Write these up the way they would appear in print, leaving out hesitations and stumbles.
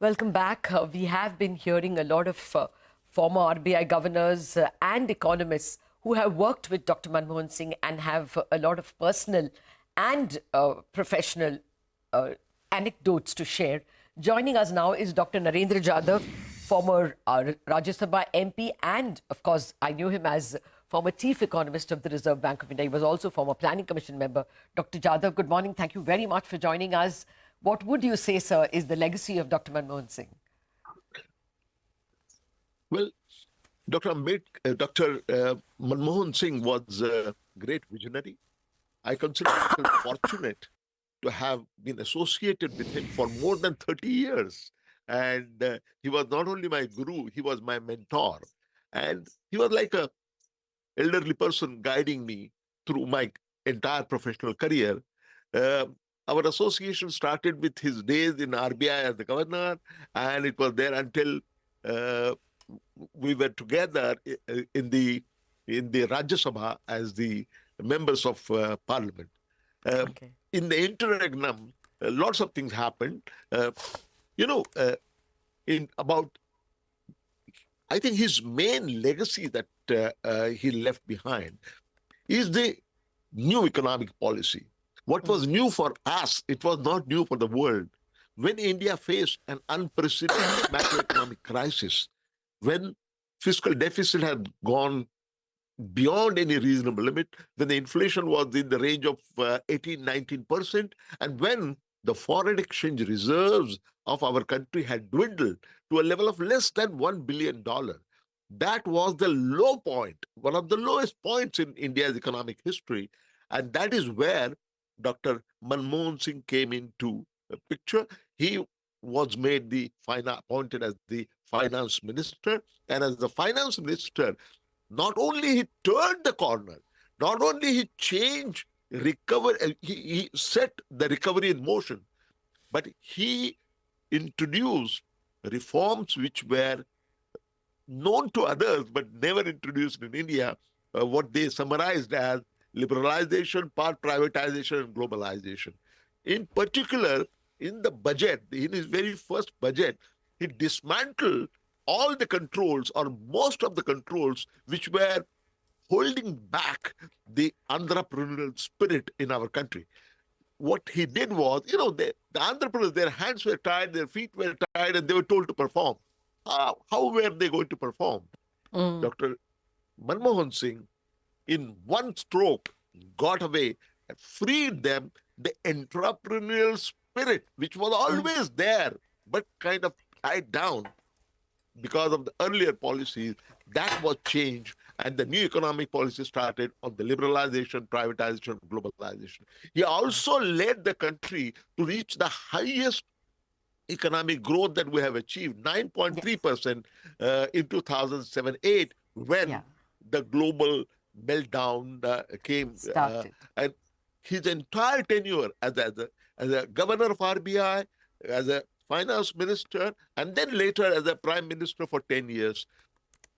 Welcome back. We have been hearing a lot of former RBI governors and economists who have worked with Dr. Manmohan Singh and have a lot of personal and professional anecdotes to share. Joining us now is Dr. Narendra Jadhav, former Rajya Sabha MP, and of course, I knew him as former chief economist of the Reserve Bank of India. He was also former Planning Commission member. Dr. Jadhav, good morning. Thank you very much for joining us. What would you say, sir, is the legacy of Dr. Manmohan Singh? Well, Dr. Manmohan Singh was a great visionary. I consider myself fortunate to have been associated with him for more than 30 years. And he was not only my guru, he was my mentor. And he was like a elderly person guiding me through my entire professional career. Uh, our association started with his days in RBI as the governor, and it was there until uh, we were together in the Rajya Sabha as the members of parliament. Okay. In the interregnum, lots of things happened. You know, in about, I think his main legacy that he left behind is the new economic policy. What was new for us, it was not new for the world. When India faced an unprecedented macroeconomic crisis, when fiscal deficit had gone beyond any reasonable limit, when the inflation was in the range of 18, 19%, and when the foreign exchange reserves of our country had dwindled to a level of less than $1 billion. That was the low point, one of the lowest points in India's economic history. And that is where Dr. Manmohan Singh came into the picture. He was made appointed as the finance minister. And as the finance minister, not only he turned the corner, not only he changed he set the recovery in motion, but he introduced reforms which were known to others but never introduced in India, what they summarized as liberalization, part privatization, and globalization. In particular, in the budget, in his very first budget, he dismantled all the controls or most of the controls which were holding back the entrepreneurial spirit in our country. What he did was, the entrepreneurs, their hands were tied, their feet were tied, and they were told to perform. How were they going to perform? Dr. Manmohan Singh, in one stroke, got away and freed them, the entrepreneurial spirit, which was always there, but kind of tied down because of the earlier policies. That was changed, and the new economic policy started on the liberalization, privatization, globalization. He also led the country to reach the highest economic growth that we have achieved, 9.3% in 2007-8, when the global meltdown came. And his entire tenure as a governor of RBI, as a finance minister, and then later as a prime minister for 10 years,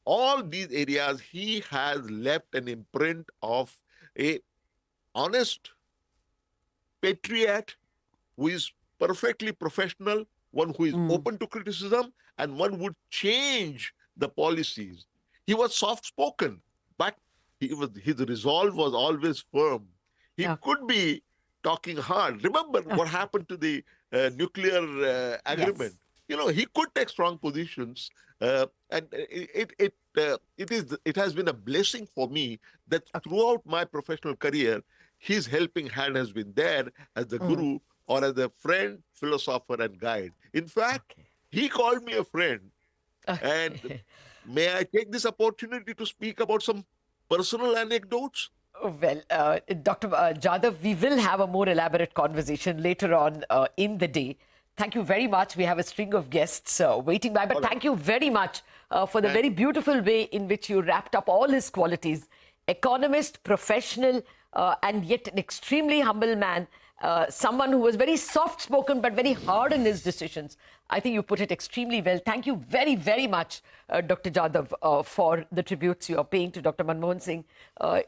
all these areas, he has left an imprint of a honest patriot who is perfectly professional, one who is open to criticism, and one would change the policies. He was soft-spoken, but his resolve was always firm. He could be talking hard. Remember what happened to the nuclear agreement. Yes. He could take strong positions, and it has been a blessing for me that throughout my professional career, his helping hand has been there as the guru or as a friend, philosopher, and guide. In fact, he called me a friend. And may I take this opportunity to speak about some personal anecdotes? Well, Dr. Jadhav, we will have a more elaborate conversation later on in the day. Thank you very much. We have a string of guests waiting by, but thank you very much for the very beautiful way in which you wrapped up all his qualities. Economist, professional, and yet an extremely humble man. Someone who was very soft-spoken but very hard in his decisions. I think you put it extremely well. Thank you very, very much, Dr. Jadhav, for the tributes you are paying to Dr. Manmohan Singh.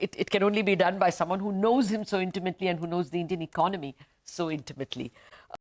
It can only be done by someone who knows him so intimately and who knows the Indian economy so intimately.